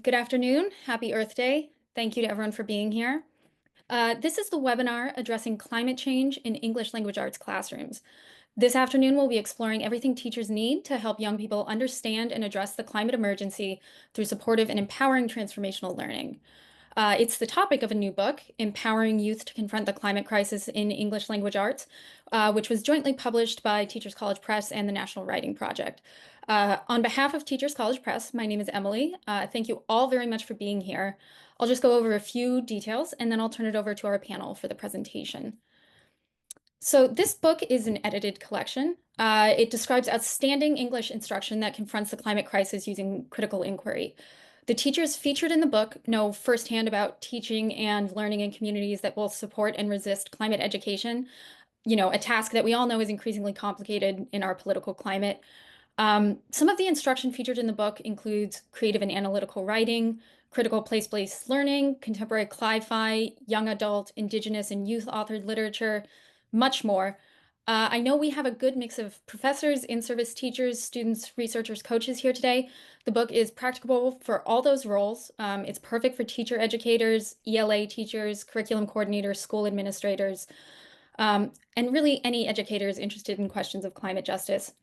Good afternoon. Happy Earth Day. Thank you to everyone for being here. This is the webinar addressing climate change in English language arts classrooms. This afternoon, we'll be exploring everything teachers need to help young people understand and address the climate emergency through supportive and empowering transformational learning. It's the topic of a new book, Empowering Youth to Confront the Climate Crisis in English Language Arts, which was jointly published by Teachers College Press and the National Writing Project. On behalf of Teachers College Press, my name is Emily. Thank you all very much for being here. I'll just go over a few details and then I'll turn it over to our panel for the presentation. So this book is an edited collection. It describes outstanding English instruction that confronts the climate crisis using critical inquiry. The teachers featured in the book know firsthand about teaching and learning in communities that both support and resist climate education, a task that we all know is increasingly complicated in our political climate. Some of the instruction featured in the book includes creative and analytical writing, critical place-based learning, contemporary cli-fi, young adult, Indigenous, and youth-authored literature, much more. I know we have a good mix of professors, in-service teachers, students, researchers, coaches here today. The book is practicable for all those roles. It's perfect for teacher educators, ELA teachers, curriculum coordinators, school administrators, and really any educators interested in questions of climate justice.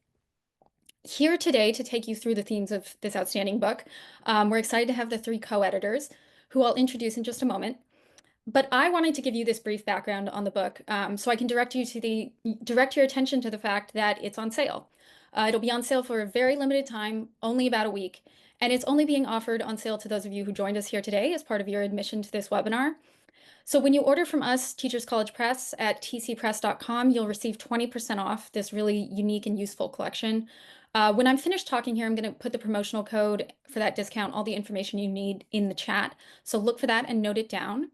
Here today to take you through the themes of this outstanding book. We're excited to have the three co-editors, who I'll introduce in just a moment. But I wanted to give you this brief background on the book, so I can direct your attention to the fact that it's on sale. It'll be on sale for a very limited time, only about a week, and it's only being offered on sale to those of you who joined us here today as part of your admission to this webinar. So when you order from us, Teachers College Press at tcpress.com, you'll receive 20% off this really unique and useful collection. When I'm finished talking here, I'm going to put the promotional code for that discount, all the information you need in the chat. So look for that and note it down.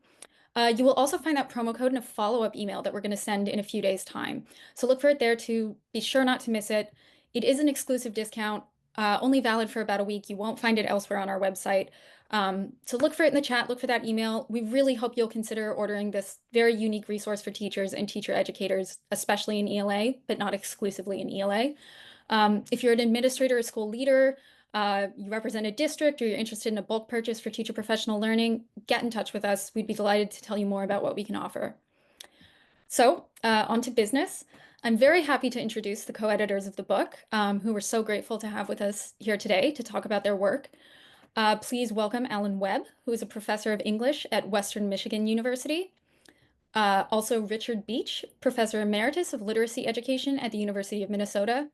You will also find that promo code in a follow-up email that we're going to send in a few days' time. So look for it there to be sure not to miss it. It is an exclusive discount, only valid for about a week. You won't find it elsewhere on our website. So look for it in the chat, look for that email. We really hope you'll consider ordering this very unique resource for teachers and teacher educators, especially in ELA, but not exclusively in ELA. If you're an administrator or school leader, you represent a district, or you're interested in a bulk purchase for teacher professional learning, get in touch with us. We'd be delighted to tell you more about what we can offer. So on to business. I'm very happy to introduce the co-editors of the book, who we're so grateful to have with us here today to talk about their work. Please welcome Allen Webb, who is a professor of English at Western Michigan University. Also Richard Beach, Professor Emeritus of Literacy Education at the University of Minnesota.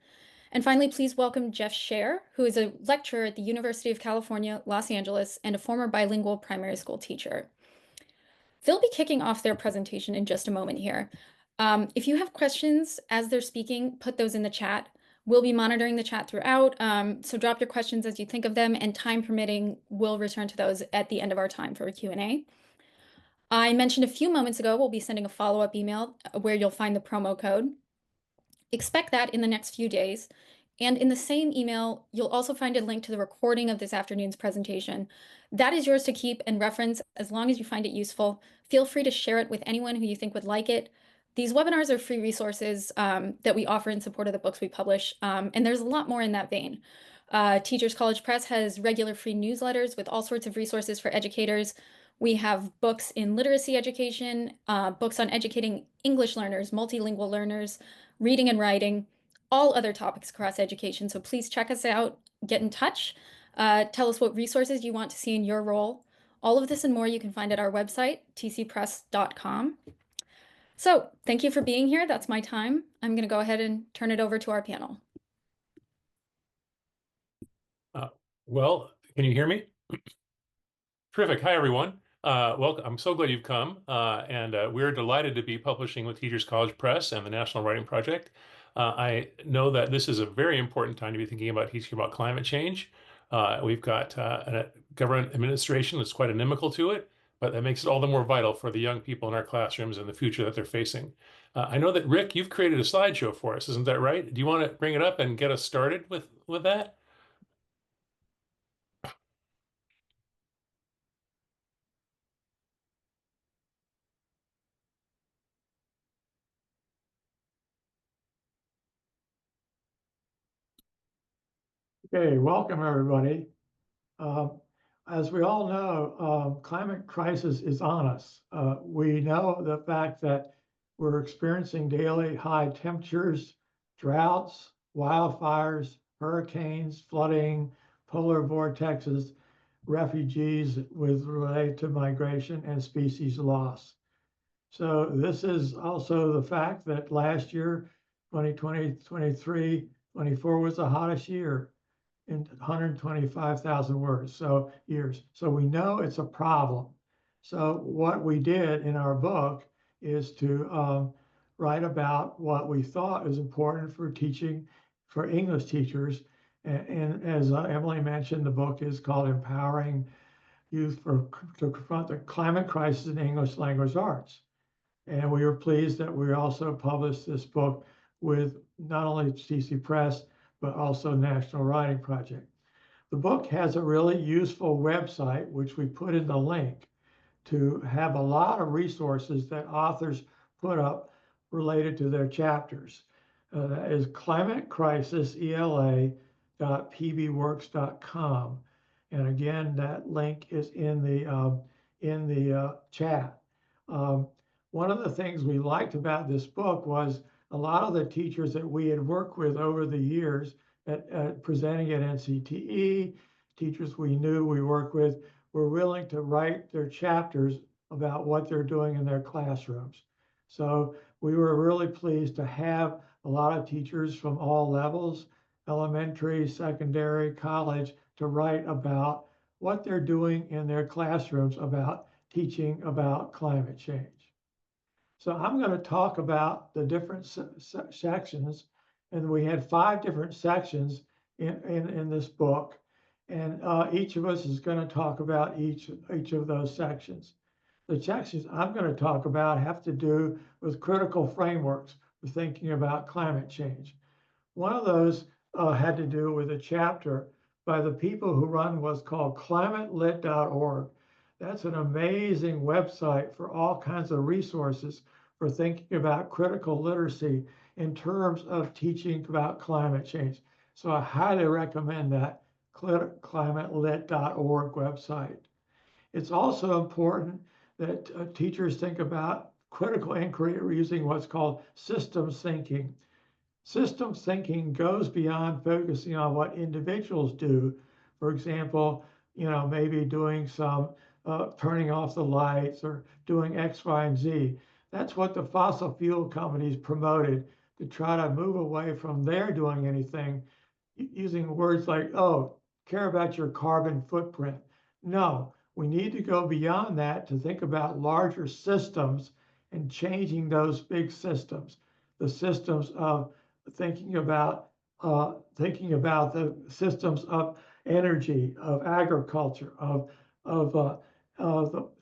And finally, please welcome Jeff Scher, who is a lecturer at the University of California, Los Angeles, and a former bilingual primary school teacher. They'll be kicking off their presentation in just a moment here. If you have questions as they're speaking, put those in the chat. We'll be monitoring the chat throughout, so drop your questions as you think of them, and time permitting, we'll return to those at the end of our time for a Q&A. I mentioned a few moments ago, we'll be sending a follow-up email where you'll find the promo code. Expect that in the next few days. And in the same email, you'll also find a link to the recording of this afternoon's presentation. That is yours to keep and reference as long as you find it useful. Feel free to share it with anyone who you think would like it. These webinars are free resources that we offer in support of the books we publish, and there's a lot more in that vein. Teachers College Press has regular free newsletters with all sorts of resources for educators. We have books in literacy education, books on educating English learners, multilingual learners, reading and writing, all other topics across education. So please check us out, get in touch, tell us what resources you want to see in your role. All of this and more you can find at our website, tcpress.com. So thank you for being here. That's my time. I'm going to go ahead and turn it over to our panel. Well, can you hear me? Terrific. Hi, everyone. Welcome. I'm so glad you've come, and we're delighted to be publishing with Teachers College Press and the National Writing Project. I know that this is a very important time to be thinking about teaching about climate change. We've got a government administration that's quite inimical to it, but that makes it all the more vital for the young people in our classrooms and the future that they're facing. I know that, Rick, you've created a slideshow for us, isn't that right? Do you want to bring it up and get us started with that? Okay, welcome everybody. As we all know, climate crisis is on us. We know the fact that we're experiencing daily high temperatures, droughts, wildfires, hurricanes, flooding, polar vortexes, refugees with related to migration and species loss. So this is also the fact that last year, 2020, 23, 24 was the hottest year in 125,000 words, so years. So we know it's a problem. So what we did in our book is to write about what we thought was important for teaching for English teachers. And as Emily mentioned, the book is called Empowering Youth to Confront the Climate Crisis in English Language Arts. And we were pleased that we also published this book with not only CC Press, but also National Writing Project. The book has a really useful website, which we put in the link to have a lot of resources that authors put up related to their chapters. That is climatecrisisela.pbworks.com. And again, that link is in the chat. One of the things we liked about this book was a lot of the teachers that we had worked with over the years at presenting at NCTE, teachers we knew we worked with, were willing to write their chapters about what they're doing in their classrooms. So we were really pleased to have a lot of teachers from all levels, elementary, secondary, college, to write about what they're doing in their classrooms about teaching about climate change. So I'm going to talk about the different sections, and we had 5 different sections in this book, and each of us is going to talk about each of those sections. The sections I'm going to talk about have to do with critical frameworks for thinking about climate change. One of those had to do with a chapter by the people who run what's called climatelit.org. That's an amazing website for all kinds of resources for thinking about critical literacy in terms of teaching about climate change. So I highly recommend that climatelit.org website. It's also important that teachers think about critical inquiry using what's called systems thinking. Systems thinking goes beyond focusing on what individuals do. For example, maybe doing some turning off the lights or doing X, Y, and Z. That's what the fossil fuel companies promoted to try to move away from their doing anything, using words like, oh, care about your carbon footprint. No, we need to go beyond that to think about larger systems and changing those big systems, the systems of thinking about the systems of energy, of agriculture, of the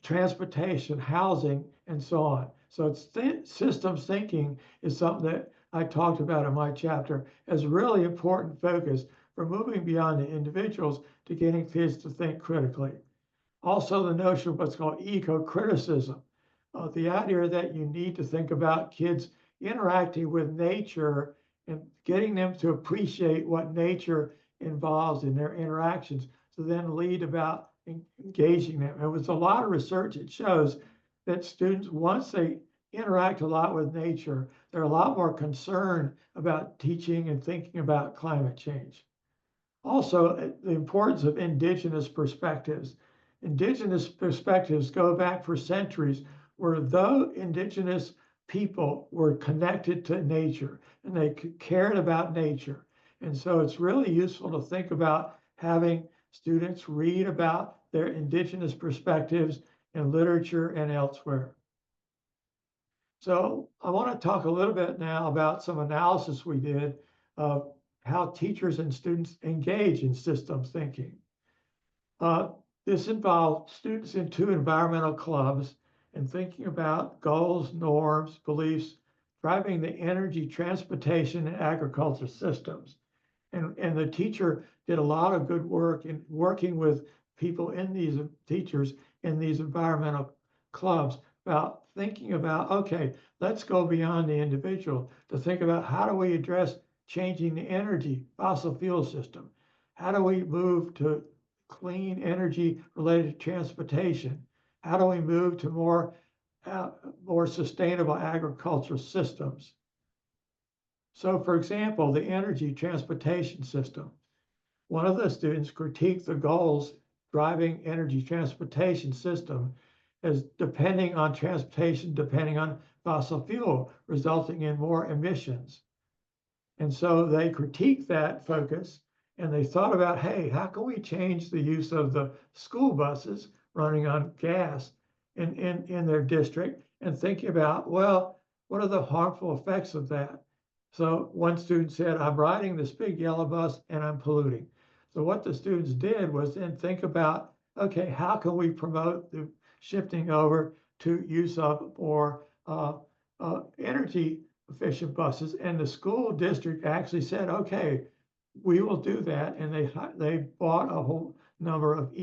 transportation, housing, and so on. So systems thinking is something that I talked about in my chapter as a really important focus for moving beyond the individuals to getting kids to think critically. Also, the notion of what's called eco-criticism, the idea that you need to think about kids interacting with nature and getting them to appreciate what nature involves in their interactions to then lead about engaging them. And with a lot of research, it shows that students, once they interact a lot with nature, they're a lot more concerned about teaching and thinking about climate change. Also, the importance of Indigenous perspectives. Indigenous perspectives go back for centuries, where though Indigenous people were connected to nature and they cared about nature. And so it's really useful to think about having students read about their Indigenous perspectives in literature and elsewhere. So I want to talk a little bit now about some analysis we did of how teachers and students engage in systems thinking. This involved students in 2 environmental clubs and thinking about goals, norms, beliefs, driving the energy, transportation, and agriculture systems. And the teacher did a lot of good work in working with people in these teachers in these environmental clubs about thinking about, okay, let's go beyond the individual to think about how do we address changing the energy fossil fuel system? How do we move to clean energy related to transportation? How do we move to more sustainable agricultural systems? So, for example, the energy transportation system. One of the students critiqued the goals driving energy transportation system as depending on fossil fuel, resulting in more emissions. And so they critiqued that focus and they thought about, hey, how can we change the use of the school buses running on gas in their district, and thinking about, well, what are the harmful effects of that? So one student said, I'm riding this big yellow bus and I'm polluting. So what the students did was then think about, okay, how can we promote the shifting over to use of more energy efficient buses? And the school district actually said, okay, we will do that. And they bought a whole number of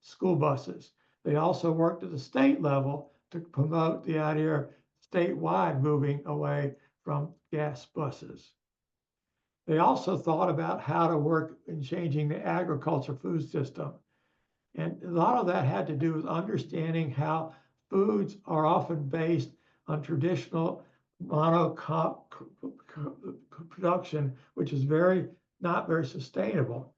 school buses. They also worked at the state level to promote the idea of statewide moving away from gas buses. They also thought about how to work in changing the agriculture food system. And a lot of that had to do with understanding how foods are often based on traditional monocrop production, which is not very sustainable.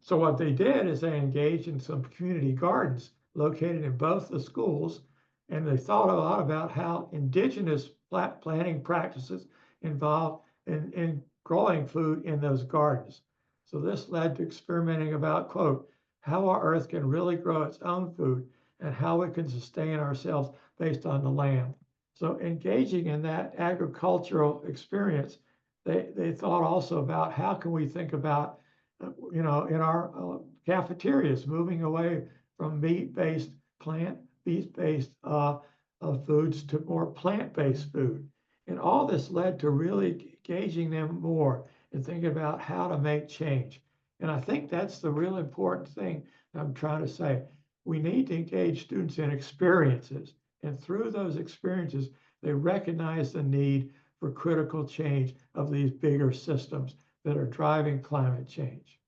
So what they did is they engaged in some community gardens located in both the schools, and they thought a lot about how indigenous planting practices involved in growing food in those gardens. So this led to experimenting about, quote, how our earth can really grow its own food and how we can sustain ourselves based on the land. So engaging in that agricultural experience, they thought also about how can we think about, in our cafeterias, moving away from meat-based, plant-based foods to more plant-based food. And all this led to really engaging them more and thinking about how to make change. And I think that's the real important thing I'm trying to say. We need to engage students in experiences. And through those experiences, they recognize the need for critical change of these bigger systems that are driving climate change.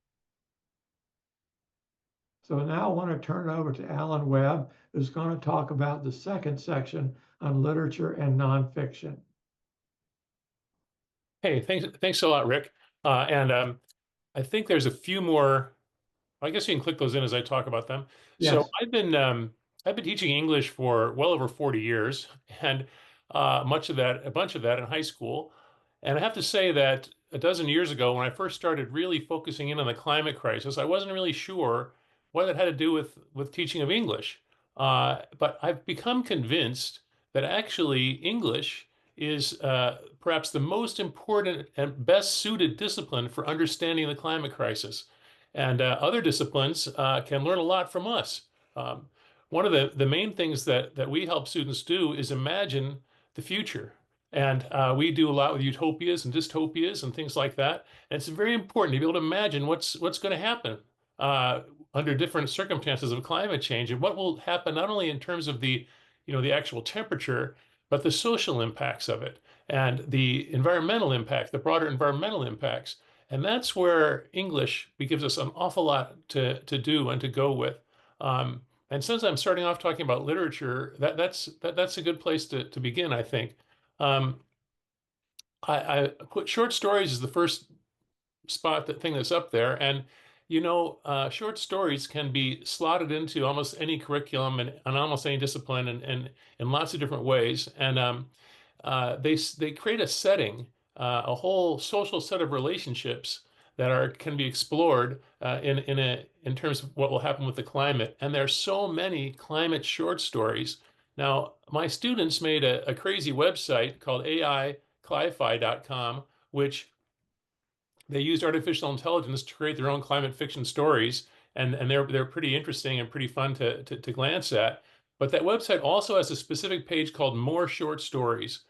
So now I want to turn it over to Allen Webb, who's going to talk about the second section on literature and nonfiction. Hey, thanks a lot, Rick. I think there's a few more. I guess you can click those in as I talk about them. So Yes. I've been teaching English for well over 40 years, and a bunch of that in high school. And I have to say that a dozen years ago, when I first started really focusing in on the climate crisis, I wasn't really sure what it had to do with teaching of English. But I've become convinced that actually English is perhaps the most important and best suited discipline for understanding the climate crisis. And other disciplines can learn a lot from us. One of the main things that we help students do is imagine the future. And we do a lot with utopias and dystopias and things like that. And it's very important to be able to imagine what's going to happen under different circumstances of climate change, and what will happen not only in terms of the actual temperature, but the social impacts of it and the environmental impact, the broader environmental impacts. And that's where English gives us an awful lot to do and to go with. And since I'm starting off talking about literature, that's a good place to begin, I think. Um, I put short stories as the first thing that's up there, and short stories can be slotted into almost any curriculum and almost any discipline, and in lots of different ways. And they create a setting, a whole social set of relationships that can be explored in terms of what will happen with the climate. And there's so many climate short stories. Now, my students made a crazy website called cli-fi.com, which they used artificial intelligence to create their own climate fiction stories, and they're pretty interesting and pretty fun to glance at. But that website also has a specific page called More Short Stories.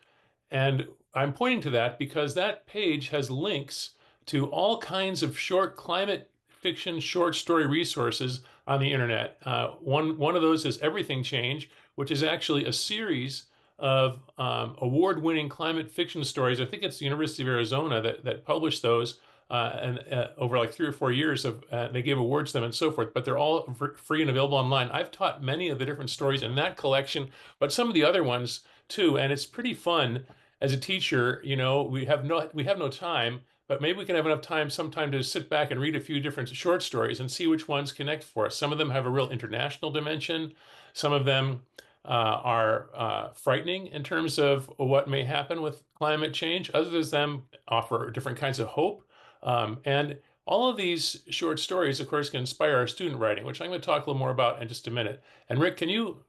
And I'm pointing to that because that page has links to all kinds of short climate fiction short story resources on the internet. One of those is Everything Change, which is actually a series of award-winning climate fiction stories. I think it's the University of Arizona that published those, and over like 3 or 4 years of they gave awards to them and so forth, but they're all free and available online. I've taught many of the different stories in that collection, but some of the other ones too, and it's pretty fun as a teacher. We have no time, but maybe we can have enough time sometime to sit back and read a few different short stories and see which ones connect for us. Some of them have a real international dimension. Some of them are frightening in terms of what may happen with climate change. Others of them offer different kinds of hope. And all of these short stories, of course, can inspire our student writing, which I'm going to talk a little more about in just a minute. And Rick, can you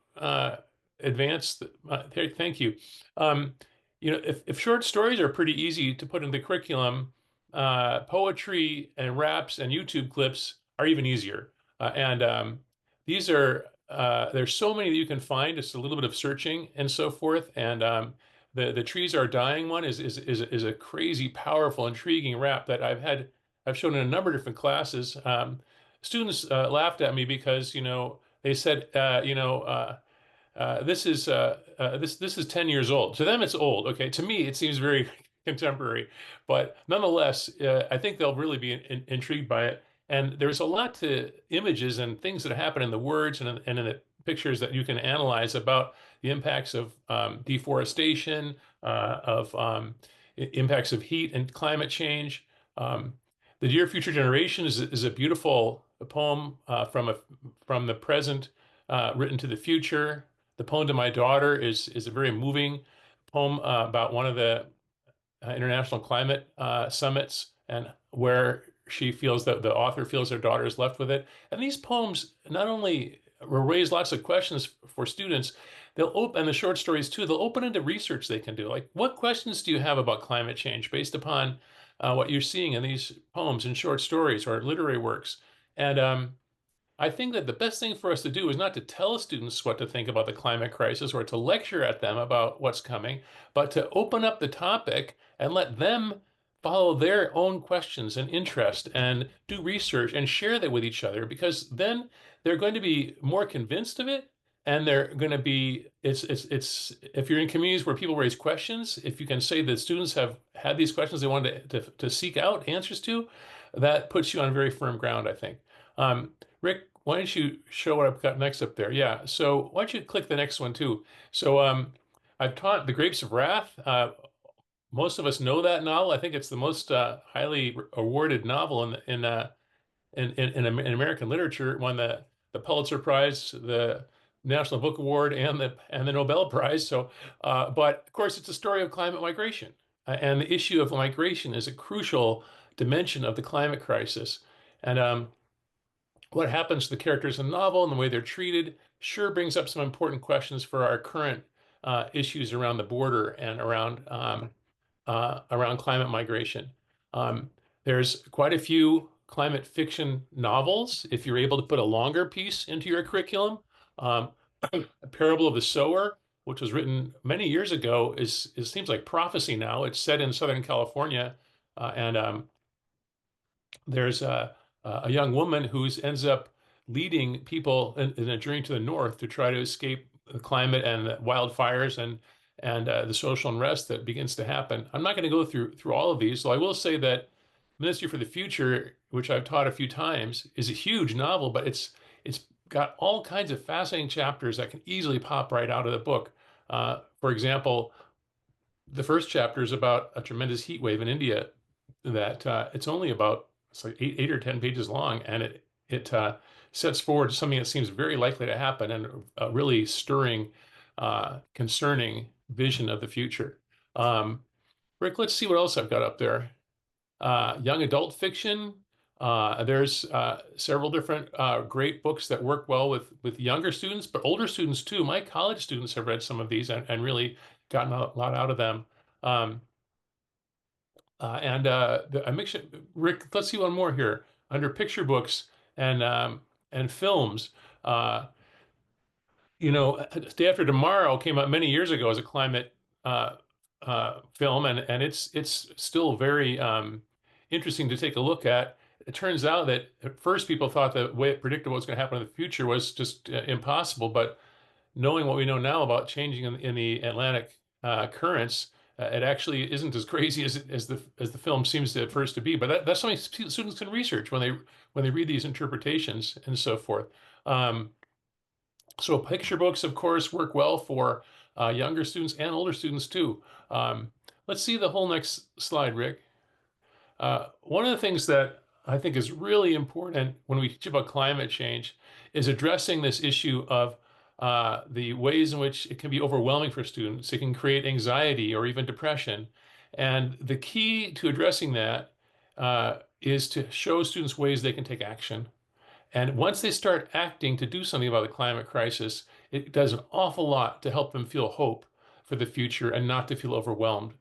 advance? Thank you. Um, if short stories are pretty easy to put in the curriculum, poetry and raps and YouTube clips are even easier. And these are there's so many that you can find. It's a little bit of searching and so forth. And the trees are dying one is a crazy, powerful, intriguing rap that I've shown in a number of different classes. Students laughed at me because they said this is 10 years old. To them, it's old. Okay, to me, it seems very contemporary, but nonetheless, I think they'll really be intrigued by it. And there's a lot to images and things that happen in the words and in the pictures that you can analyze about the impacts of deforestation, of impacts of heat and climate change. The Dear Future Generation is a beautiful poem from the present written to the future. The poem to my daughter is a very moving poem about one of the international climate summits and where she feels that the author feels her daughter is left with it. And these poems not only raise lots of questions for students, they'll open, and the short stories too, they'll open into research they can do. Like, what questions do you have about climate change based upon what you're seeing in these poems and short stories or literary works? And I think that the best thing for us to do is not to tell students what to think about the climate crisis or to lecture at them about what's coming, but to open up the topic and let them follow their own questions and interest and do research and share that with each other, because then they're going to be more convinced of it. And they're going to be, it's, if you're in communities where people raise questions, if you can say that students have had these questions they wanted to seek out answers to, that puts you on very firm ground, I think. Rick, why don't you show what I've got next up there? Yeah, so why don't you click the next one too? So I've taught The Grapes of Wrath. Most of us know that novel. I think it's the most highly awarded novel in American literature. It won the Pulitzer Prize, the National Book Award, and the Nobel Prize. So, but of course, it's a story of climate migration, and the issue of migration is a crucial dimension of the climate crisis. And what happens to the characters in the novel and the way they're treated sure brings up some important questions for our current issues around the border and around climate migration. There's quite a few climate fiction novels. If you're able to put a longer piece into your curriculum, A Parable of the Sower, which was written many years ago, it seems like prophecy now. It's set in Southern California, and there's a young woman who ends up leading people in a journey to the north to try to escape the climate and the wildfires and the social unrest that begins to happen. I'm not going to go through all of these, so I will say that Ministry for the Future, which I've taught a few times, is a huge novel, but it's got all kinds of fascinating chapters that can easily pop right out of the book. For example, the first chapter is about a tremendous heat wave in India that it's only about it's like eight or 10 pages long, and it sets forward something that seems very likely to happen and a really stirring, concerning vision of the future. Rick, let's see what else I've got up there. Young adult fiction. There's several different great books that work well with younger students, but older students too. My college students have read some of these and really gotten a lot out of them. I mix Rick, let's see one more here. Under picture books and films, Day After Tomorrow came out many years ago as a climate film, and it's still very interesting to take a look at. It turns out that at first people thought the way it predicted what was going to happen in the future was just impossible, but knowing what we know now about changing in the Atlantic currents, It actually isn't as crazy as the film seems to at first to be. But that's something students can research when they read these interpretations and so forth. Um, so picture books, of course, work well for younger students and older students too. Um, let's see the whole next slide, Rick. One of the things that I think is really important when we teach about climate change is addressing this issue of the ways in which it can be overwhelming for students. It can create anxiety or even depression. And the key to addressing that is to show students ways they can take action. And once they start acting to do something about the climate crisis, it does an awful lot to help them feel hope for the future and not to feel overwhelmed.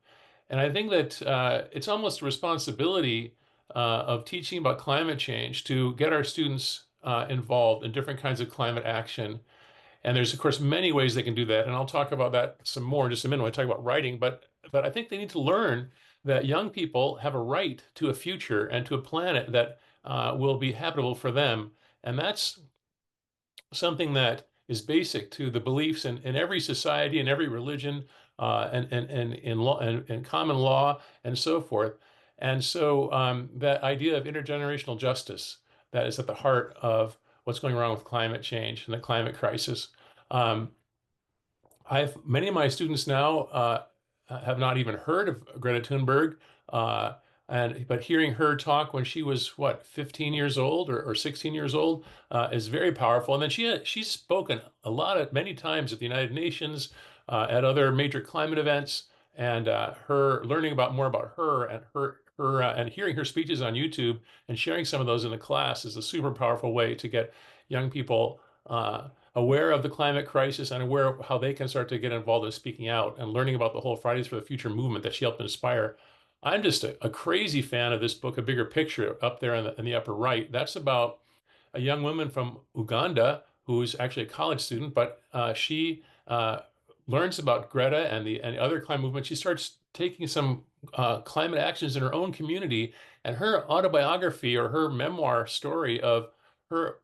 And I think that it's almost a responsibility of teaching about climate change to get our students involved in different kinds of climate action. And there's, of course, many ways they can do that. And I'll talk about that some more in just a minute when I talk about writing. But I think they need to learn that young people have a right to a future and to a planet that will be habitable for them. And that's something that is basic to the beliefs in every society and every religion and in law and common law and so forth. And so that idea of intergenerational justice that is at the heart of what's going wrong with climate change and the climate crisis. Um, I've many of my students now have not even heard of Greta Thunberg, uh, but hearing her talk when she was what 15 years old or 16 years old is very powerful. And then she's spoken a lot at many times at the United Nations, at other major climate events, and her learning about more about her and her and hearing her speeches on YouTube and sharing some of those in the class is a super powerful way to get young people. Aware of the climate crisis and aware of how they can start to get involved in speaking out and learning about the whole Fridays for the Future movement that she helped inspire. I'm just a crazy fan of this book, A Bigger Picture, up there in the upper right. That's about a young woman from Uganda who's actually a college student, but she learns about Greta and the other climate movement. She starts taking some climate actions in her own community, and her autobiography or her memoir story of her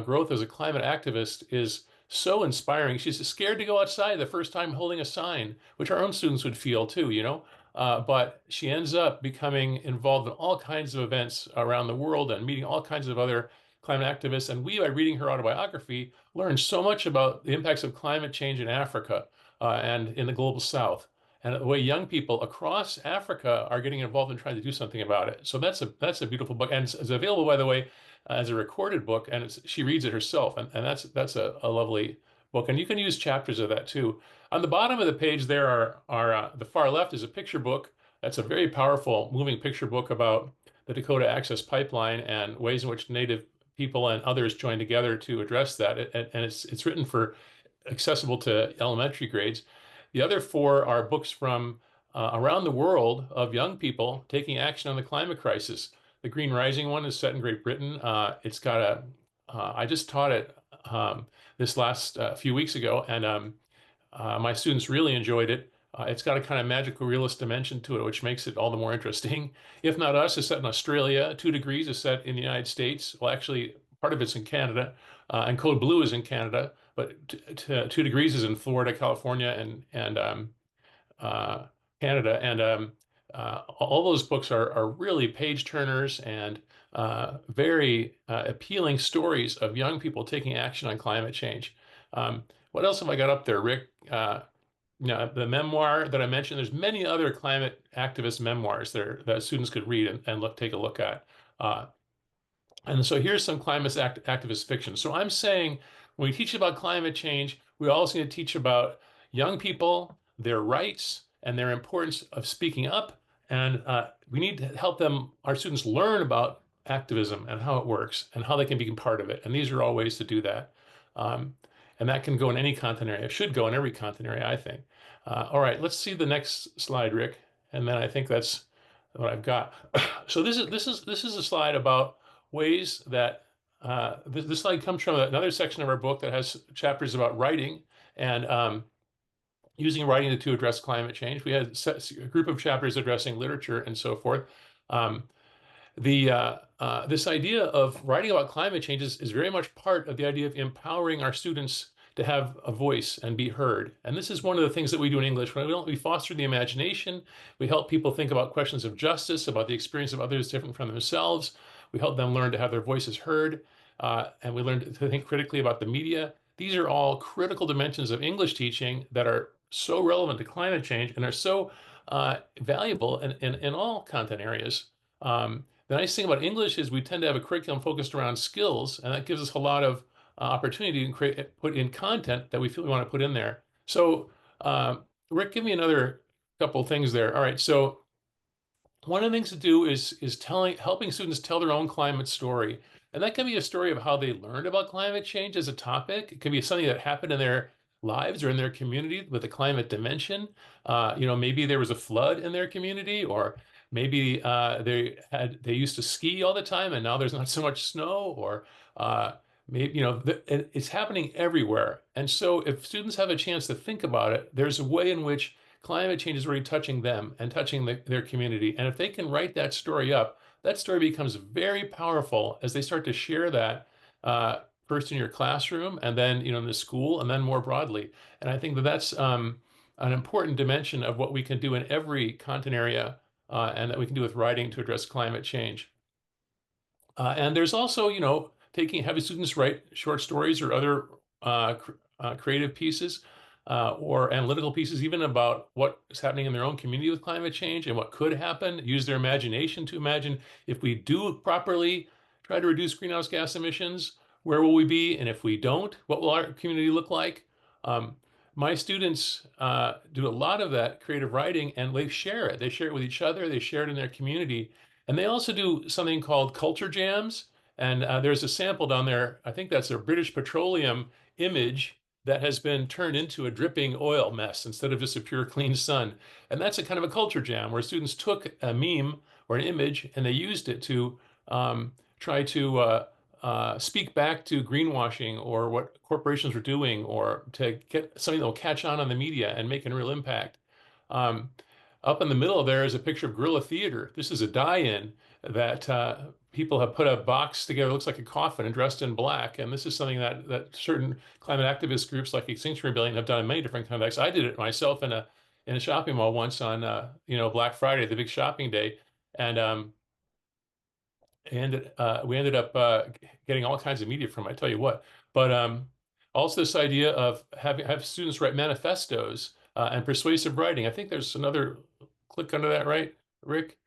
growth as a climate activist is so inspiring. She's scared to go outside the first time holding a sign, which our own students would feel too, you know. But she ends up becoming involved in all kinds of events around the world and meeting all kinds of other climate activists. And we, by reading her autobiography, learned so much about the impacts of climate change in Africa and in the global South, and the way young people across Africa are getting involved in trying to do something about it. So that's a beautiful book, and it's available, by the way, as a recorded book, and she reads it herself, and that's a lovely book. And you can use chapters of that too. On the bottom of the page, there are the far left is a picture book. That's a very powerful, moving picture book about the Dakota Access Pipeline and ways in which Native people and others join together to address that. And it's written for accessible to elementary grades. The other four are books from around the world of young people taking action on the climate crisis. The Green Rising one is set in Great Britain. It's got I just taught it this last few weeks ago, and my students really enjoyed it. It's got a kind of magical realist dimension to it, which makes it all the more interesting. If Not Us is set in Australia. 2 Degrees is set in the United States. Well, actually, part of it's in Canada, and Code Blue is in Canada, but 2 Degrees is in Florida, California, and uh, Canada. And all those books are really page turners and very appealing stories of young people taking action on climate change. What else have I got up there, Rick? The memoir that I mentioned, there's many other climate activist memoirs that students could read and take a look at. Uh, and so here's some activist fiction. So I'm saying when we teach about climate change, we also need to teach about young people, their rights, and their importance of speaking up. And we need to help our students learn about activism and how it works and how they can become part of it. And these are all ways to do that. Um, and that can go in any content area. It should go in every content area, I think. All right, let's see the next slide, Rick. And then I think that's what I've got. So this is a slide about ways that this slide comes from another section of our book that has chapters about writing and using writing to address climate change. We had a group of chapters addressing literature and so forth. Um, this idea of writing about climate change is very much part of the idea of empowering our students to have a voice and be heard. And this is one of the things that we do in English. We foster the imagination. We help people think about questions of justice, about the experience of others different from themselves. We help them learn to have their voices heard. And we learn to think critically about the media. These are all critical dimensions of English teaching that are so relevant to climate change and are so valuable in all content areas. The nice thing about English is we tend to have a curriculum focused around skills, and that gives us a lot of opportunity to put in content that we feel we want to put in there. So, Rick, give me another couple things there. All right, so one of the things to do is helping students tell their own climate story. And that can be a story of how they learned about climate change as a topic. It can be something that happened in their lives or in their community with a climate dimension. Maybe there was a flood in their community, or maybe they used to ski all the time and now there's not so much snow, or maybe it's happening everywhere. And so if students have a chance to think about it, there's a way in which climate change is really touching them and touching their community. And if they can write that story up, that story becomes very powerful as they start to share that first in your classroom, and then in the school, and then more broadly. And I think that that's an important dimension of what we can do in every content area, and that we can do with writing to address climate change. And there's also, having students write short stories or other creative pieces or analytical pieces, even about what is happening in their own community with climate change and what could happen. Use their imagination to imagine, if we do properly try to reduce greenhouse gas emissions, where will we be? And if we don't, what will our community look like? My students do a lot of that creative writing, and they share it. They share it with each other. They share it in their community. And they also do something called culture jams. And there's a sample down there. I think that's a British Petroleum image that has been turned into a dripping oil mess instead of just a pure clean sun. And that's a kind of a culture jam where students took a meme or an image and they used it to try to speak back to greenwashing or what corporations were doing, or to get something that will catch on the media and make a real impact. Um, Up in the middle there is a picture of guerrilla theater. This is a die-in that people have put a box together, looks like a coffin, and dressed in black. And this is something that certain climate activist groups like Extinction Rebellion have done in many different contexts. I did it myself in a shopping mall once on Black Friday, the big shopping day, and we ended up getting all kinds of media from it, I tell you what. But also this idea of have students write manifestos and persuasive writing. I think there's another click under that, right, Rick?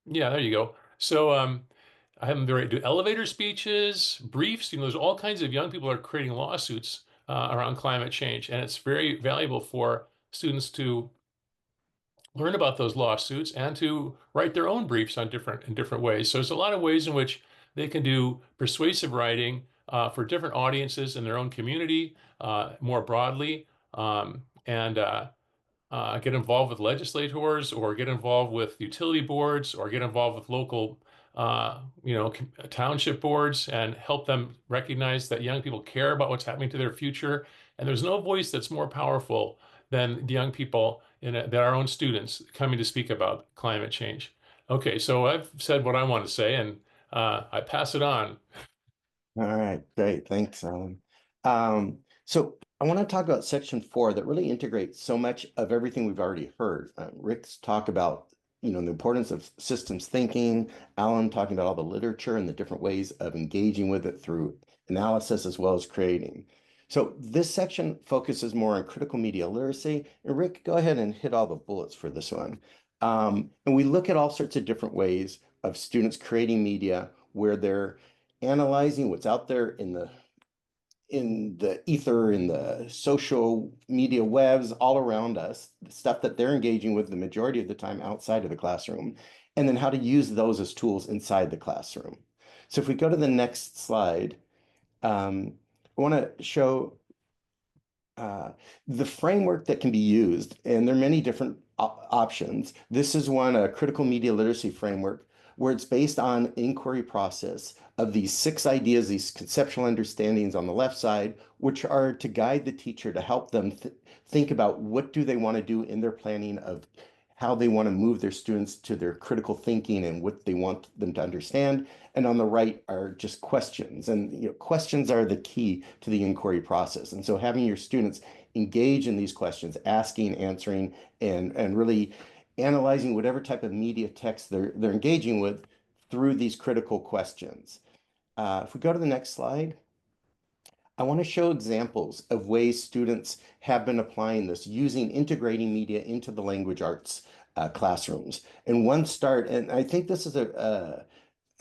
Yeah, there you go. So I have them do elevator speeches, briefs. There's all kinds of young people are creating lawsuits around climate change, and it's very valuable for students to learn about those lawsuits and to write their own briefs in different ways. So there's a lot of ways in which they can do persuasive writing for different audiences in their own community more broadly, and get involved with legislators, or get involved with utility boards, or get involved with local township boards, and help them recognize that young people care about what's happening to their future. And there's no voice that's more powerful than the young people that our own students coming to speak about climate change. Okay, so I've said what I want to say, and I pass it on. All right, great. Thanks, Alan. So I want to talk about section 4 that really integrates so much of everything we've already heard. Rick's talked about, the importance of systems thinking, Alan talking about all the literature and the different ways of engaging with it through analysis as well as creating. So this section focuses more on critical media literacy. And Rick, go ahead and hit all the bullets for this one. And we look at all sorts of different ways of students creating media where they're analyzing what's out there in the ether, in the social media webs all around us, the stuff that they're engaging with the majority of the time outside of the classroom, and then how to use those as tools inside the classroom. So if we go to the next slide, I want to show the framework that can be used, and there are many different options. This is one, a critical media literacy framework, where it's based on inquiry process of these 6 ideas, these conceptual understandings on the left side, which are to guide the teacher to help them think about what do they want to do in their planning of how they want to move their students to their critical thinking and what they want them to understand. And on the right are just questions. And questions are the key to the inquiry process. And so having your students engage in these questions, asking, answering, and really analyzing whatever type of media text they're engaging with through these critical questions. If we go to the next slide, I want to show examples of ways students have been applying this using integrating media into the language arts classrooms. And one start, and I think this is a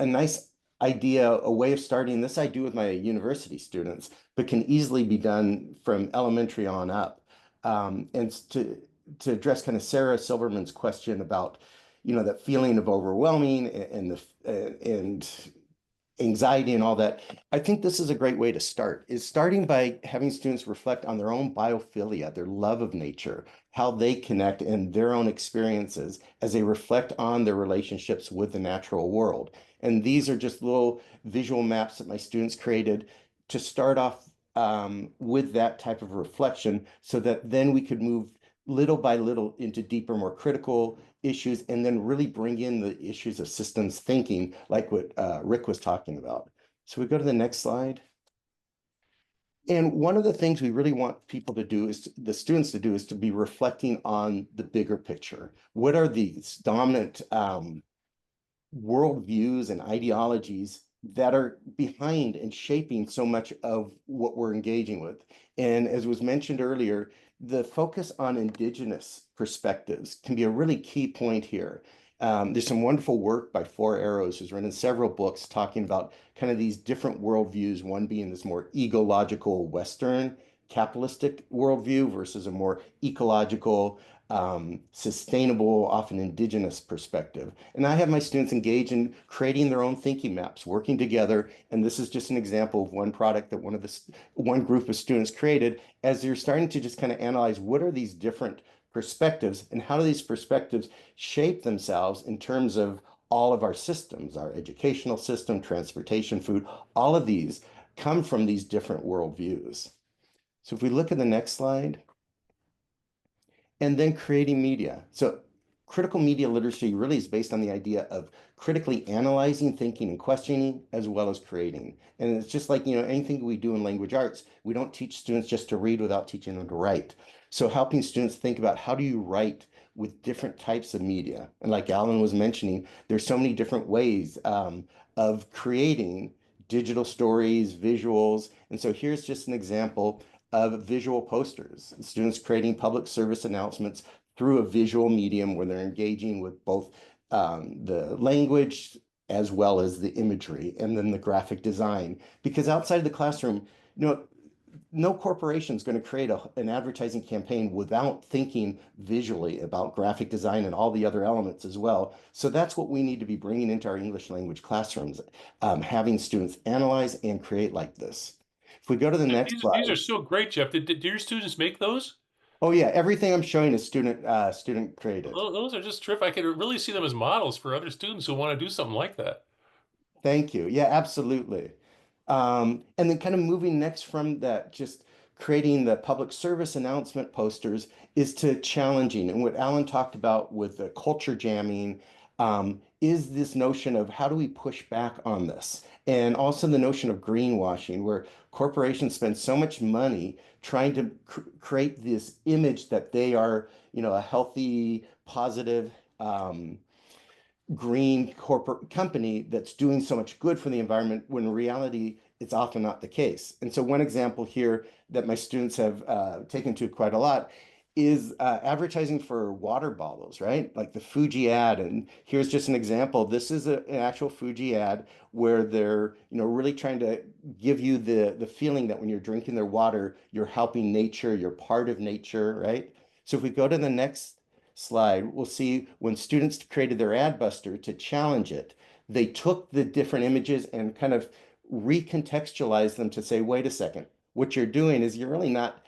nice idea, a way of starting. This I do with my university students, but can easily be done from elementary on up. And to address kind of Sarah Silverman's question about, that feeling of overwhelming and anxiety and all that, I think this is a great way to start, is starting by having students reflect on their own biophilia, their love of nature, how they connect in their own experiences as they reflect on their relationships with the natural world. And these are just little visual maps that my students created to start off with that type of reflection so that then we could move little by little into deeper, more critical issues, and then really bring in the issues of systems thinking, like what Rick was talking about. So we go to the next slide. And one of the things we really want people to do is the students to do is to be reflecting on the bigger picture. What are these dominant worldviews and ideologies that are behind and shaping so much of what we're engaging with? And as was mentioned earlier, the focus on Indigenous perspectives can be a really key point here. There's some wonderful work by Four Arrows, who's written several books talking about kind of these different worldviews, one being this more ecological Western capitalistic worldview versus a more ecological, sustainable, often Indigenous perspective. And I have my students engage in creating their own thinking maps, working together. And this is just an example of one product that one group of students created as they're starting to just kind of analyze what are these different perspectives and how do these perspectives shape themselves in terms of all of our systems, our educational system, transportation, food, all of these come from these different worldviews. So if we look at the next slide, and then creating media. So critical media literacy really is based on the idea of critically analyzing, thinking, and questioning, as well as creating. And it's just like, anything we do in language arts, we don't teach students just to read without teaching them to write. So helping students think about how do you write with different types of media. And like Alan was mentioning, there's so many different ways of creating digital stories, visuals. And so here's just an example of visual posters, students creating public service announcements through a visual medium where they're engaging with both the language as well as the imagery and then the graphic design. Because outside of the classroom, no corporation is going to create an advertising campaign without thinking visually about graphic design and all the other elements as well. So that's what we need to be bringing into our English language classrooms, having students analyze and create like this. If we go to the next slide. These are so great, Jeff. Did your students make those? Oh yeah, everything I'm showing is student created. Those are just terrific. I could really see them as models for other students who want to do something like that. Thank you. Yeah, absolutely. And then kind of moving next from that, just creating the public service announcement posters is to challenging. And what Alan talked about with the culture jamming is this notion of how do we push back on this? And also the notion of greenwashing, where corporations spend so much money trying to create this image that they are, a healthy, positive, green corporate company that's doing so much good for the environment when in reality it's often not the case. And so one example here that my students have taken to quite a lot is advertising for water bottles, right? Like the Fuji ad. And here's just an example. This is an actual Fuji ad where they're, really trying to give you the feeling that when you're drinking their water, you're helping nature, you're part of nature, right? So if we go to the next slide, we'll see when students created their ad buster to challenge it, they took the different images and kind of recontextualized them to say, wait a second, what you're doing is you're really not,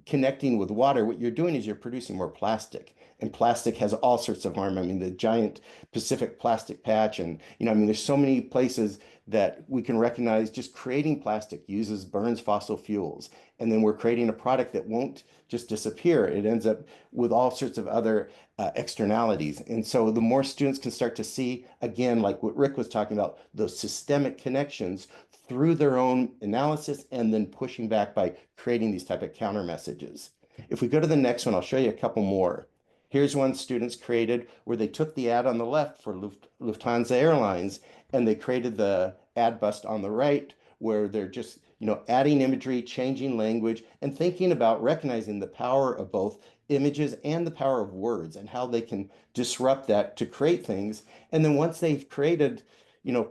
connecting with water. What you're doing is you're producing more plastic. and plastic has all sorts of harm. I mean, the giant Pacific plastic patch, and I mean, there's so many places that we can recognize just creating plastic burns fossil fuels, and then we're creating a product that won't just disappear. It ends up with all sorts of other externalities. And so the more students can start to see, again, like what Rick was talking about, those systemic connections through their own analysis and then pushing back by creating these type of counter messages. If we go to the next one, I'll show you a couple more. Here's one students created where they took the ad on the left for Lufthansa Airlines, and they created the ad bust on the right where they're just, adding imagery, changing language, and thinking about recognizing the power of both images and the power of words and how they can disrupt that to create things. And then once they've created,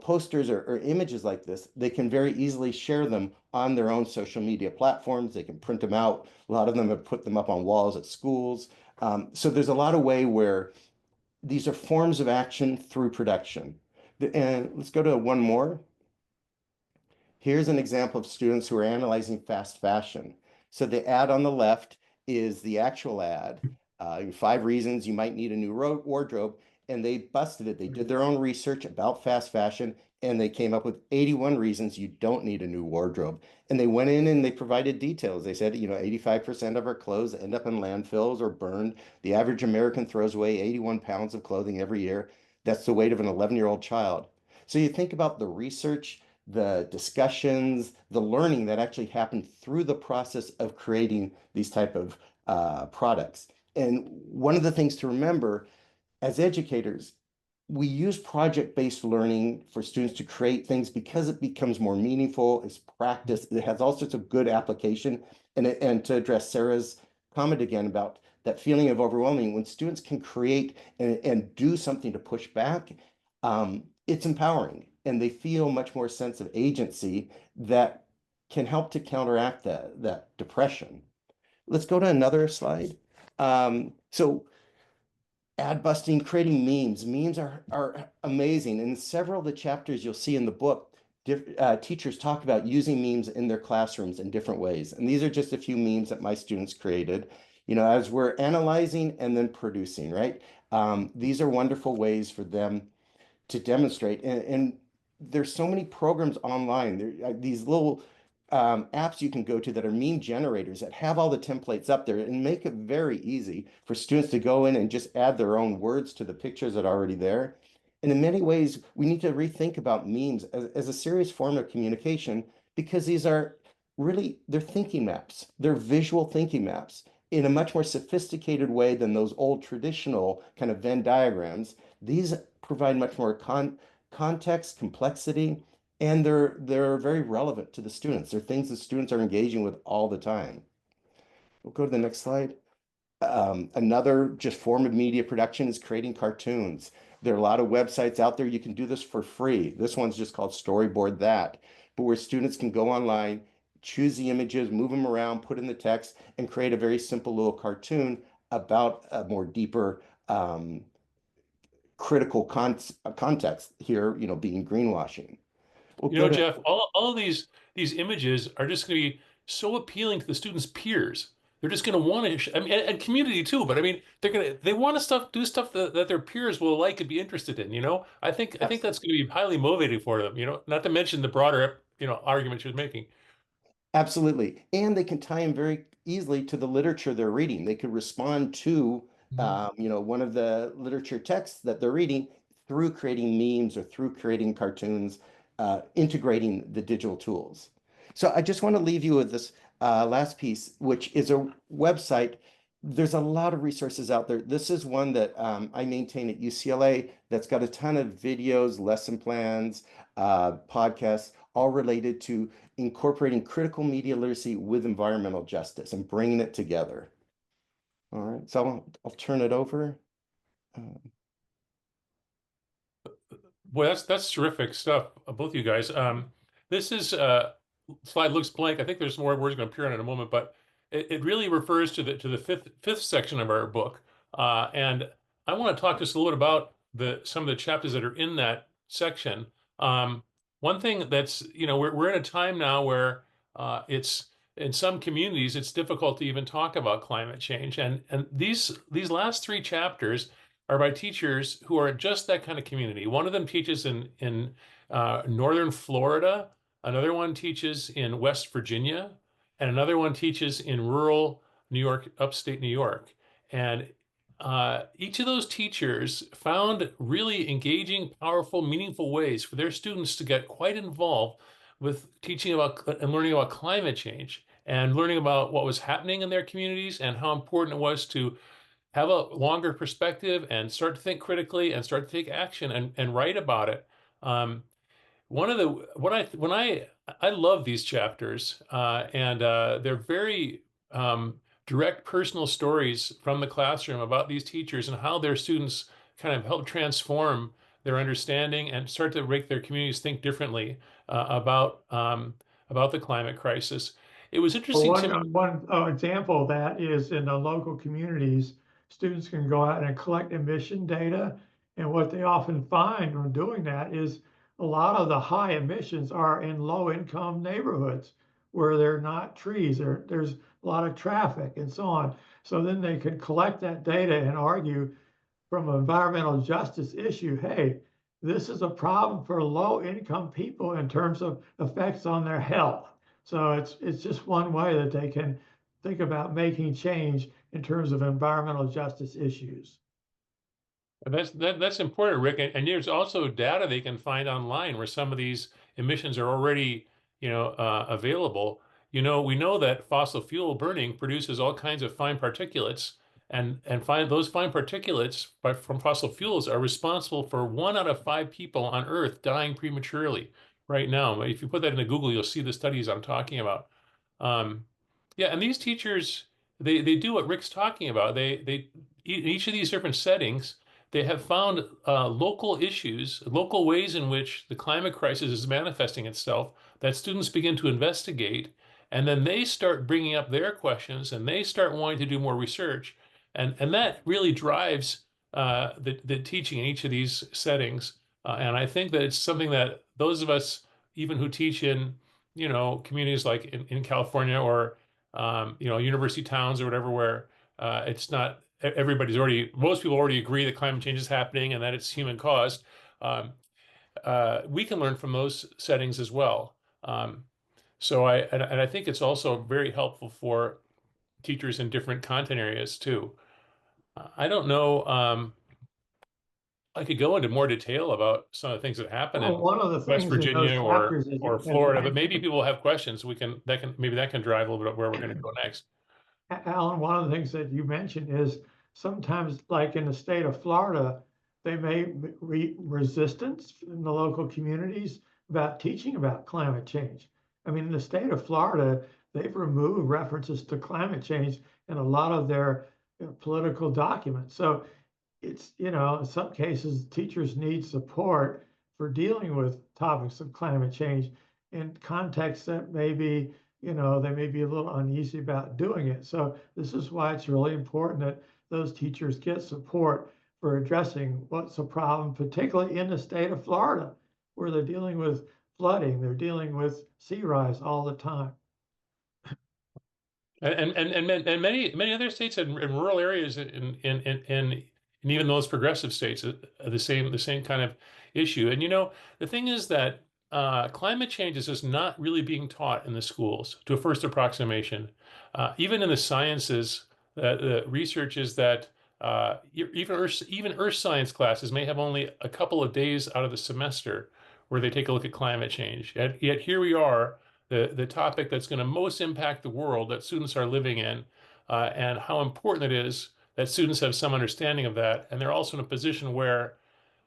posters or images like this, they can very easily share them on their own social media platforms. They can print them out. A lot of them have put them up on walls at schools. So there's a lot of way where these are forms of action through production. And let's go to one more. Here's an example of students who are analyzing fast fashion. So the ad on the left is the actual ad, 5 reasons you might need a new wardrobe, and they busted it. They did their own research about fast fashion, and they came up with 81 reasons you don't need a new wardrobe. And they went in and they provided details. They said, 85% of our clothes end up in landfills or burned. The average American throws away 81 pounds of clothing every year. That's the weight of an 11-year-old child. So you think about the research, the discussions, the learning that actually happened through the process of creating these type of products. And one of the things to remember as educators, we use project-based learning for students to create things because it becomes more meaningful, it's practice, it has all sorts of good application. And to address Sarah's comment again about that feeling of overwhelming, when students can create and do something to push back, it's empowering and they feel much more sense of agency that can help to counteract that depression. Let's go to another slide. So ad busting, creating memes. Memes are amazing. In several of the chapters you'll see in the book, teachers talk about using memes in their classrooms in different ways. And these are just a few memes that my students created, as we're analyzing and then producing, right? These are wonderful ways for them to demonstrate. And there's so many programs online. There are these little apps you can go to that are meme generators that have all the templates up there and make it very easy for students to go in and just add their own words to the pictures that are already there. And in many ways, we need to rethink about memes as a serious form of communication because these are really, they're thinking maps. They're visual thinking maps in a much more sophisticated way than those old traditional kind of Venn diagrams. These provide much more context, complexity, and they're very relevant to the students. They're things the students are engaging with all the time. We'll go to the next slide. Another just form of media production is creating cartoons. There are a lot of websites out there. You can do this for free. This one's just called Storyboard That, but where students can go online, choose the images, move them around, put in the text, and create a very simple little cartoon about a more deeper critical context here, being greenwashing. We'll go to Jeff, all of these images are just going to be so appealing to the students' peers. They're just going to want to, I mean, and community too, but I mean, they want to do stuff that their peers will like and be interested in, I think that's going to be highly motivating for them, not to mention the broader, argument she was making. Absolutely. And they can tie in very easily to the literature they're reading. They could respond to, one of the literature texts that they're reading through creating memes or through creating cartoons, integrating the digital tools. So I just want to leave you with this last piece, which is a website. There's a lot of resources out there. This is one that I maintain at UCLA that's got a ton of videos, lesson plans, podcasts, all related to incorporating critical media literacy with environmental justice and bringing it together. All right, so I'll turn it over. Well, that's terrific stuff, both of you guys. This is slide looks blank. I think there's more words going to appear on it in a moment, but it really refers to the fifth section of our book. And I want to talk just a little bit about some of the chapters that are in that section. One thing that's, we're in a time now where it's in some communities, it's difficult to even talk about climate change. And these last three chapters are by teachers who are just that kind of community. One of them teaches in northern Florida, another one teaches in West Virginia, and another one teaches in rural New York, upstate New York. And each of those teachers found really engaging, powerful, meaningful ways for their students to get quite involved with teaching about and learning about climate change and learning about what was happening in their communities and how important it was to have a longer perspective and start to think critically and start to take action and write about it. One of the when I love these chapters and they're very direct personal stories from the classroom about these teachers and how their students kind of help transform their understanding and start to make their communities think differently about the climate crisis. It was Well, interesting to me. one example of that is in the local communities, students can go out and collect emission data. And what they often find when doing that is a lot of the high emissions are in low income neighborhoods where there are not trees, there's a lot of traffic and so on. So then they can collect that data and argue from an environmental justice issue, hey, this is a problem for low income people in terms of effects on their health. So it's just one way that they can think about making change in terms of environmental justice issues. That's important, Rick. And there's also data they can find online where some of these emissions are already, available. We know that fossil fuel burning produces all kinds of fine particulates, and those fine particulates from fossil fuels are responsible for 1 out of 5 people on Earth dying prematurely right now. If you put that into Google, you'll see the studies I'm talking about. Um, yeah, and these teachers, they do what Rick's talking about. They in each of these different settings they have found local issues, local ways in which the climate crisis is manifesting itself that students begin to investigate. And then they start bringing up their questions and they start wanting to do more research. And that really drives the teaching in each of these settings. And I think that it's something that those of us, even who teach in, communities like in California or, university towns or whatever, where it's not most people already agree that climate change is happening and that it's human caused. Um, we can learn from those settings as well. And I think it's also very helpful for teachers in different content areas too. I don't know. I could go into more detail about some of the things that happen Well, in one of the West things in those Virginia or chapters, or as you Florida, but maybe mentioned, people have questions. Maybe that can drive a little bit of where we're going to go next. Alan, one of the things that you mentioned is sometimes, like in the state of Florida, they may resistance in the local communities about teaching about climate change. I mean, in the state of Florida, they've removed references to climate change in a lot of their political documents. So it's, in some cases, teachers need support for dealing with topics of climate change in contexts that maybe they may be a little uneasy about doing it. So this is why it's really important that those teachers get support for addressing what's a problem, particularly in the state of Florida, where they're dealing with flooding, they're dealing with sea rise all the time. And many other states in rural areas and even those progressive states the same kind of issue. And the thing is that climate change is just not really being taught in the schools to a first approximation. Even in the sciences, the research is that even earth science classes may have only a couple of days out of the semester where they take a look at climate change. Yet here we are, the topic that's going to most impact the world that students are living in, and how important it is that students have some understanding of that. And they're also in a position where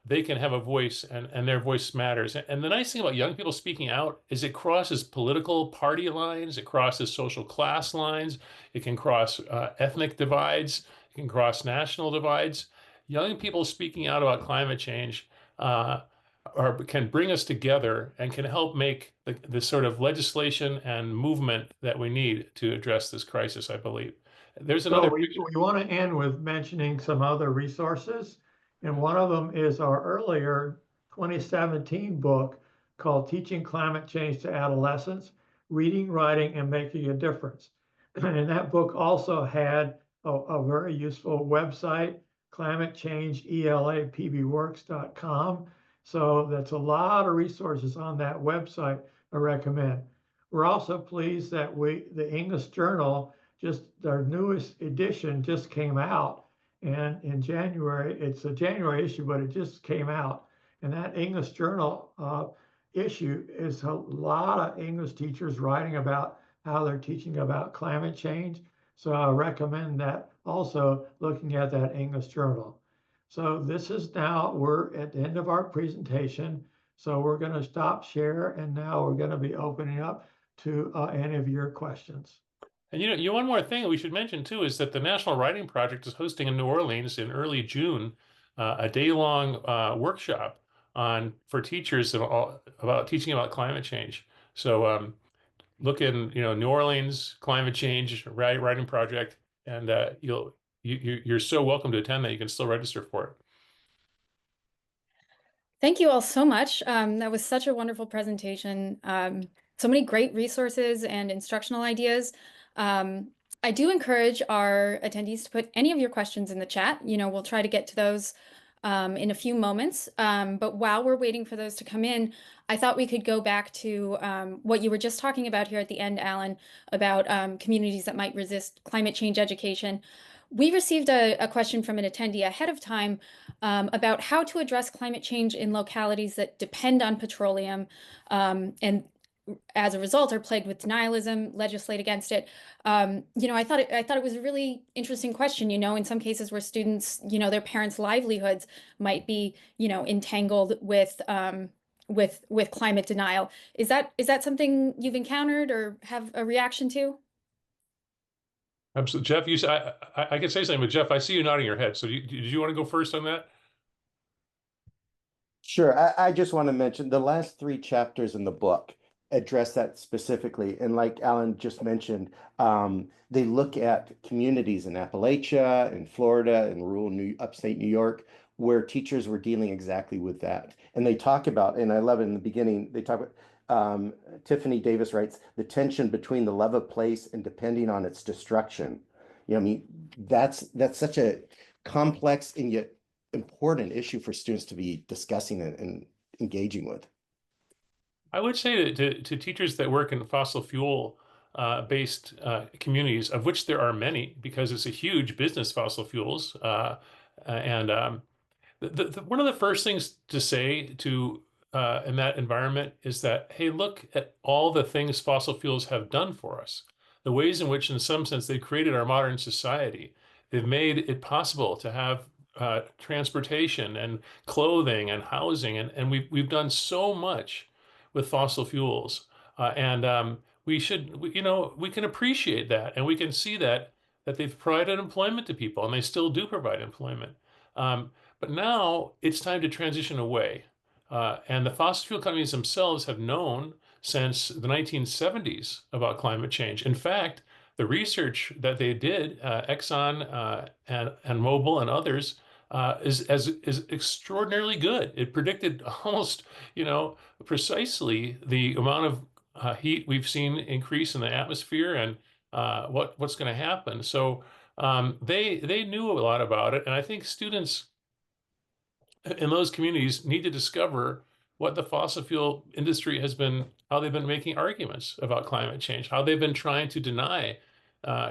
they can have a voice and their voice matters. And the nice thing about young people speaking out is it crosses political party lines, it crosses social class lines, it can cross ethnic divides, it can cross national divides. Young people speaking out about climate change can bring us together and can help make the sort of legislation and movement that we need to address this crisis, I believe. There's So another we picture. want to end with mentioning some other resources. And one of them is our earlier 2017 book called Teaching Climate Change to Adolescents, Reading, Writing, and Making a Difference. And that book also had a very useful website, climatechangeelapbworks.com. So that's a lot of resources on that website I recommend. We're also pleased that the English Journal, just their newest edition just came out. And in January, it's a January issue, but it just came out. And that English Journal issue is a lot of English teachers writing about how they're teaching about climate change. So I recommend that also, looking at that English Journal. So this is now, we're at the end of our presentation. So we're going to stop share, and now we're going to be opening up to any of your questions. And one more thing that we should mention too is that the National Writing Project is hosting in New Orleans in early June a day-long workshop for teachers about teaching about climate change. So look in New Orleans Climate Change Writing Project, and you're so welcome to attend that. You can still register for it. Thank you all so much. That was such a wonderful presentation. So many great resources and instructional ideas. I do encourage our attendees to put any of your questions in the chat. We'll try to get to those in a few moments. But while we're waiting for those to come in, I thought we could go back to what you were just talking about here at the end, Alan, about communities that might resist climate change education. We received a question from an attendee ahead of time about how to address climate change in localities that depend on petroleum and as a result are plagued with denialism, legislate against it. I thought it was a really interesting question. In some cases where students, their parents' livelihoods might be, entangled with climate denial. Is that something you've encountered or have a reaction to? Absolutely, Jeff. You said I can say something, but Jeff, I see you nodding your head. So did you want to go first on that? Sure. I just want to mention the last 3 chapters in the book address that specifically. And like Alan just mentioned, they look at communities in Appalachia, in Florida, in rural upstate New York, where teachers were dealing exactly with that. And they talk about, and I love it in the beginning, they talk about, Tiffany Davis writes, the tension between the love of place and depending on its destruction. I mean, that's such a complex and yet important issue for students to be discussing and engaging with. I would say to teachers that work in fossil fuel based communities, of which there are many, because it's a huge business, fossil fuels. And one of the first things to say in that environment is that, hey, look at all the things fossil fuels have done for us, the ways in which, in some sense, they've created our modern society. They've made it possible to have transportation and clothing and housing, and we've done so much with fossil fuels, and we can appreciate that, and we can see that they've provided employment to people, and they still do provide employment. But now it's time to transition away, and the fossil fuel companies themselves have known since the 1970s about climate change. In fact, the research that they did, Exxon and Mobil and others, is extraordinarily good. It predicted almost, precisely the amount of heat we've seen increase in the atmosphere and what's going to happen. So they knew a lot about it, and I think students in those communities need to discover what the fossil fuel industry how they've been making arguments about climate change, how they've been trying to deny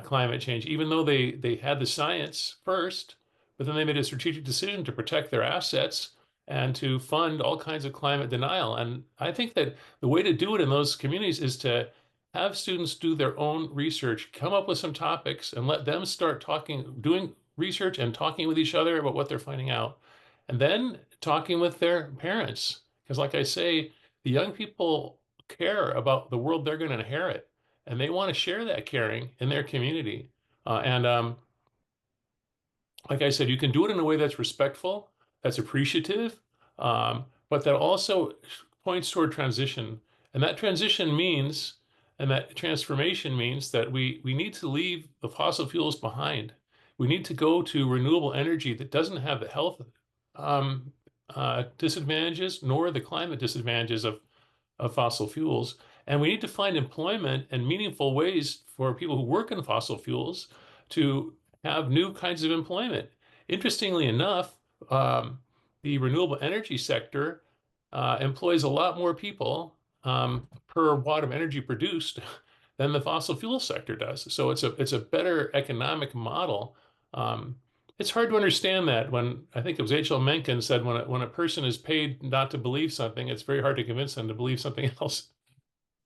climate change, even though they had the science first, but then they made a strategic decision to protect their assets and to fund all kinds of climate denial. And I think that the way to do it in those communities is to have students do their own research, come up with some topics, and let them start doing research and talking with each other about what they're finding out. And then talking with their parents. Because like I say, the young people care about the world they're going to inherit, and they want to share that caring in their community. And like I said, you can do it in a way that's respectful, that's appreciative, but that also points toward transition. And that transition means, and that transformation means that we need to leave the fossil fuels behind. We need to go to renewable energy that doesn't have the health disadvantages nor the climate disadvantages of fossil fuels. And we need to find employment and meaningful ways for people who work in fossil fuels to have new kinds of employment. Interestingly enough, the renewable energy sector employs a lot more people per watt of energy produced than the fossil fuel sector does. So it's a better economic model. Um, it's hard to understand that when I think it was H.L. Mencken said when a person is paid not to believe something, it's very hard to convince them to believe something else.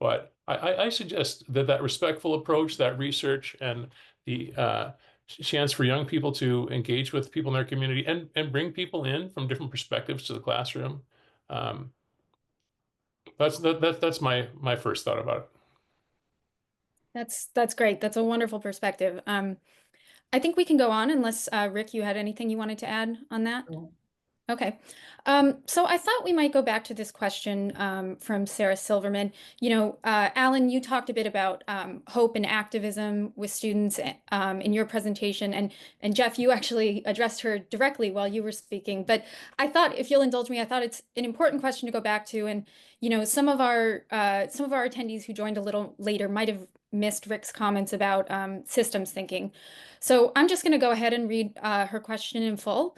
But I suggest that respectful approach, that research, and the chance for young people to engage with people in their community and bring people in from different perspectives to the classroom. Um, that's my first thought about it. That's great. That's a wonderful perspective. I think we can go on unless Rick, you had anything you wanted to add on that? Okay. So I thought we might go back to this question from Sarah Silverman. Alan, you talked a bit about hope and activism with students in your presentation, and Jeff, you actually addressed her directly while you were speaking. But I thought, if you'll indulge me, I thought it's an important question to go back to. And some of our attendees who joined a little later might have missed Rick's comments about systems thinking. So I'm just going to go ahead and read her question in full.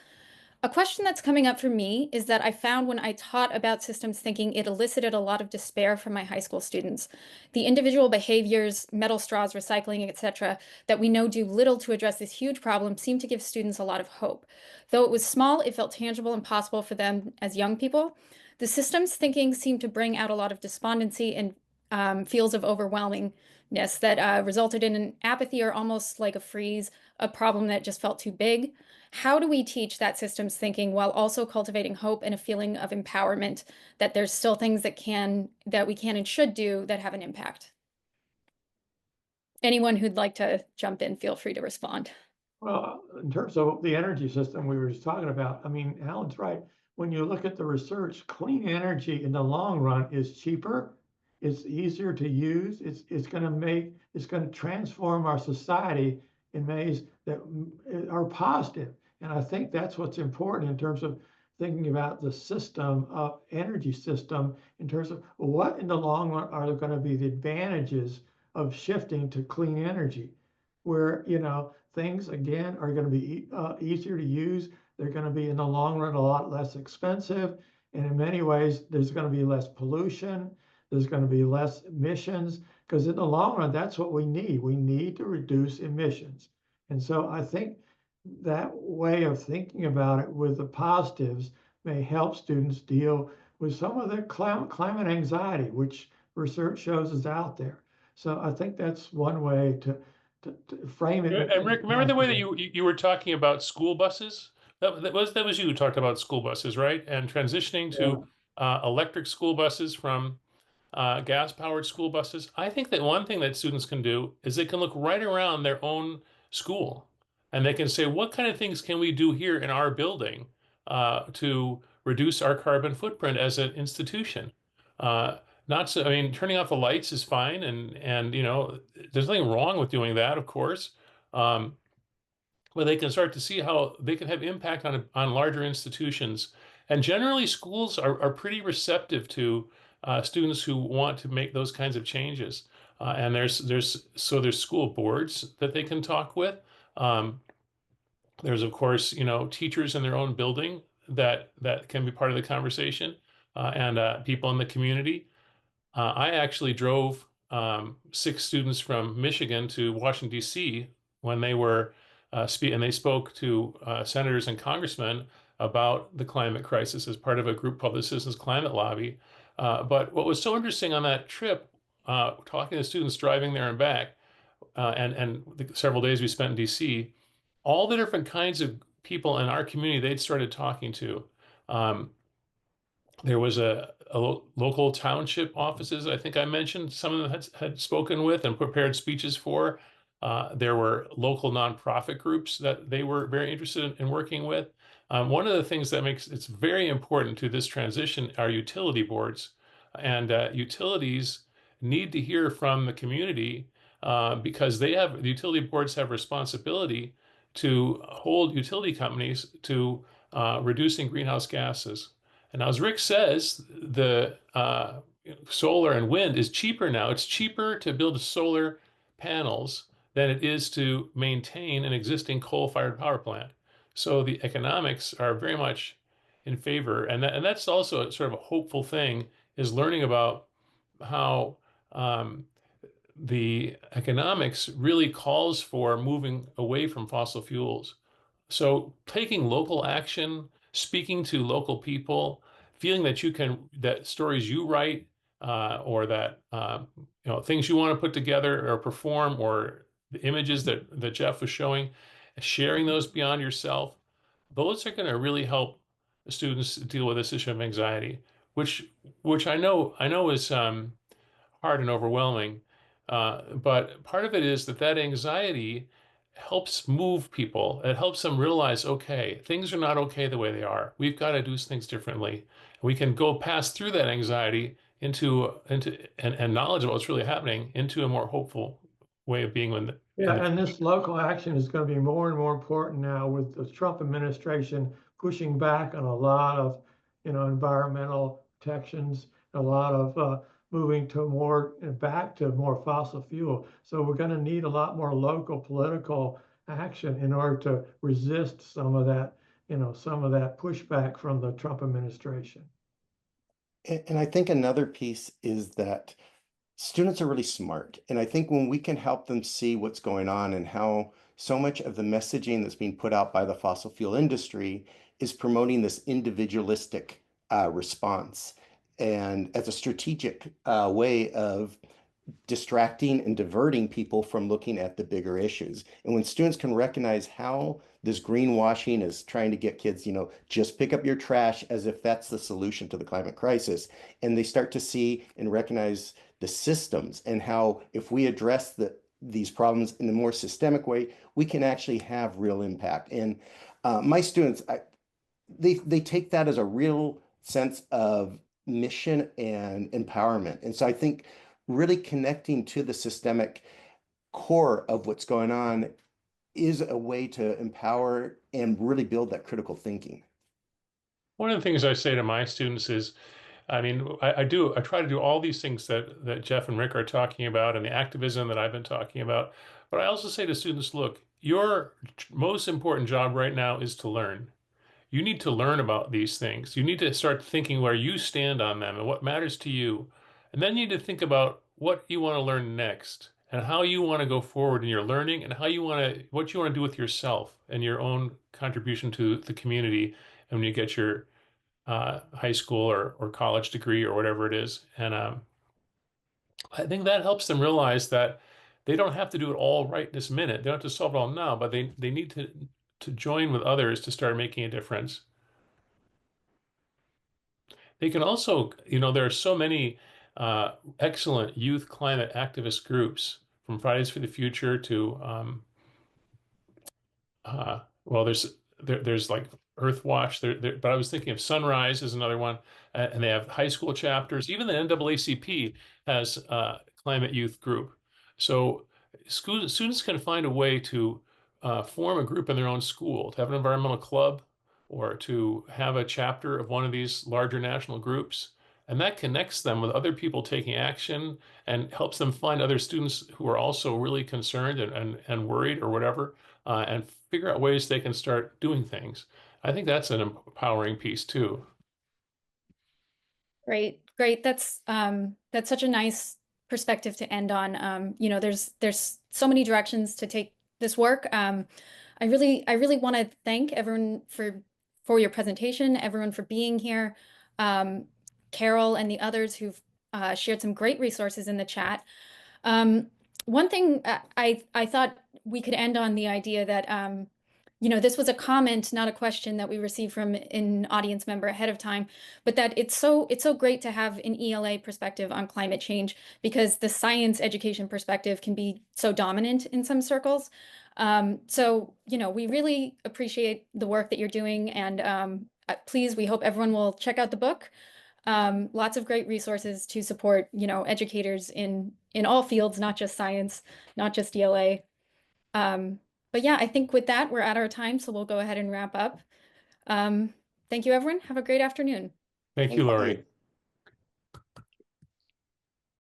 A question that's coming up for me is that I found when I taught about systems thinking, it elicited a lot of despair from my high school students. The individual behaviors, metal straws, recycling, etc., that we know do little to address this huge problem seem to give students a lot of hope. Though it was small, it felt tangible and possible for them as young people. The systems thinking seemed to bring out a lot of despondency and feels of overwhelmingness that resulted in an apathy or almost like a freeze, a problem that just felt too big. How do we teach that systems thinking while also cultivating hope and a feeling of empowerment that there's still things that we can and should do that have an impact? Anyone who'd like to jump in, feel free to respond. Well, in terms of the energy system we were just talking about, I mean, Alan's right. When you look at the research, clean energy in the long run is cheaper. It's easier to use. It's going to transform our society in ways that are positive. And I think that's what's important in terms of thinking about the system of energy system in terms of what in the long run are going to be the advantages of shifting to clean energy, where, things again are going to be easier to use. They're going to be in the long run a lot less expensive. And in many ways, there's going to be less pollution. There's going to be less emissions, because in the long run, that's what we need. We need to reduce emissions. And so I think that way of thinking about it with the positives may help students deal with some of the climate anxiety, which research shows is out there. So I think that's one way to frame it. And Rick, remember the way that you were talking about school buses? That was you who talked about school buses, right? And transitioning to electric school buses from gas-powered school buses. I think that one thing that students can do is they can look right around their own school and they can say, what kind of things can we do here in our building to reduce our carbon footprint as an institution? Not so, I mean, turning off the lights is fine, and there's nothing wrong with doing that, of course. Um, but they can start to see how they can have impact on larger institutions. And generally, schools are pretty receptive to students who want to make those kinds of changes. And there's school boards that they can talk with. Um, there's of course teachers in their own building that can be part of the conversation, and people in the community. I actually drove 6 students from Michigan to Washington, D.C. when they were and they spoke to senators and congressmen about the climate crisis as part of a group called the Citizens Climate Lobby. But what was so interesting on that trip, talking to students driving there and back, and the several days we spent in D.C., all the different kinds of people in our community they'd started talking to. Um, there was a local township offices, I think I mentioned, some of them had spoken with and prepared speeches for. There were local nonprofit groups that they were very interested in working with. One of the things that makes it's very important to this transition are utility boards. And utilities need to hear from the community because the utility boards have responsibility to hold utility companies to reducing greenhouse gases. And as Rick says, the solar and wind is cheaper now. It's cheaper to build solar panels than it is to maintain an existing coal-fired power plant. So the economics are very much in favor, and that's also sort of a hopeful thing, is learning about how the economics really calls for moving away from fossil fuels. So taking local action, speaking to local people, feeling that that stories you write, or that things you want to put together or perform, or the images that Jeff was showing, sharing those beyond yourself, those are going to really help the students deal with this issue of anxiety, which I know is hard and overwhelming. But part of it is that anxiety helps move people. It helps them realize, okay, things are not okay the way they are. We've got to do things differently. We can go pass through that anxiety and knowledge of what's really happening into a more hopeful way of being Yeah, and this local action is going to be more and more important now with the Trump administration pushing back on a lot of, environmental protections, a lot of moving to back to more fossil fuel. So we're going to need a lot more local political action in order to resist some of that, some of that pushback from the Trump administration. And I think another piece is that students are really smart. And I think when we can help them see what's going on and how so much of the messaging that's being put out by the fossil fuel industry is promoting this individualistic response and as a strategic way of distracting and diverting people from looking at the bigger issues. And when students can recognize how this greenwashing is trying to get kids, just pick up your trash as if that's the solution to the climate crisis, and they start to see and recognize the systems and how if we address these problems in a more systemic way, we can actually have real impact. And my students, they take that as a real sense of mission and empowerment. And so I think really connecting to the systemic core of what's going on is a way to empower and really build that critical thinking. One of the things I say to my students is, I mean, I try to do all these things that Jeff and Rick are talking about and the activism that I've been talking about. But I also say to students, look, your most important job right now is to learn. You need to learn about these things. You need to start thinking where you stand on them and what matters to you. And then you need to think about what you want to learn next and how you want to go forward in your learning and what you want to do with yourself and your own contribution to the community. And when you get your high school or college degree or whatever it is. And I think that helps them realize that they don't have to do it all right this minute. They don't have to solve it all now, but they need to join with others to start making a difference. They can also, there are so many excellent youth climate activist groups, from Fridays for the Future to well, there's like Earthwatch. But I was thinking of Sunrise is another one, and they have high school chapters. Even the NAACP has a climate youth group. So students can find a way to form a group in their own school, to have an environmental club, or to have a chapter of one of these larger national groups. And that connects them with other people taking action and helps them find other students who are also really concerned and worried or whatever, and figure out ways they can start doing things. I think that's an empowering piece too. Great, great. That's such a nice perspective to end on. There's so many directions to take this work. I really want to thank everyone for your presentation, everyone for being here, Carol and the others who've shared some great resources in the chat. One thing I thought we could end on the idea that this was a comment, not a question that we received from an audience member ahead of time, but that it's so great to have an ELA perspective on climate change because the science education perspective can be so dominant in some circles. So we really appreciate the work that you're doing, and please, we hope everyone will check out the book. Lots of great resources to support, educators in all fields, not just science, not just ELA. But yeah, I think with that, we're at our time, so we'll go ahead and wrap up. Thank you, everyone. Have a great afternoon. Thank you, Laurie.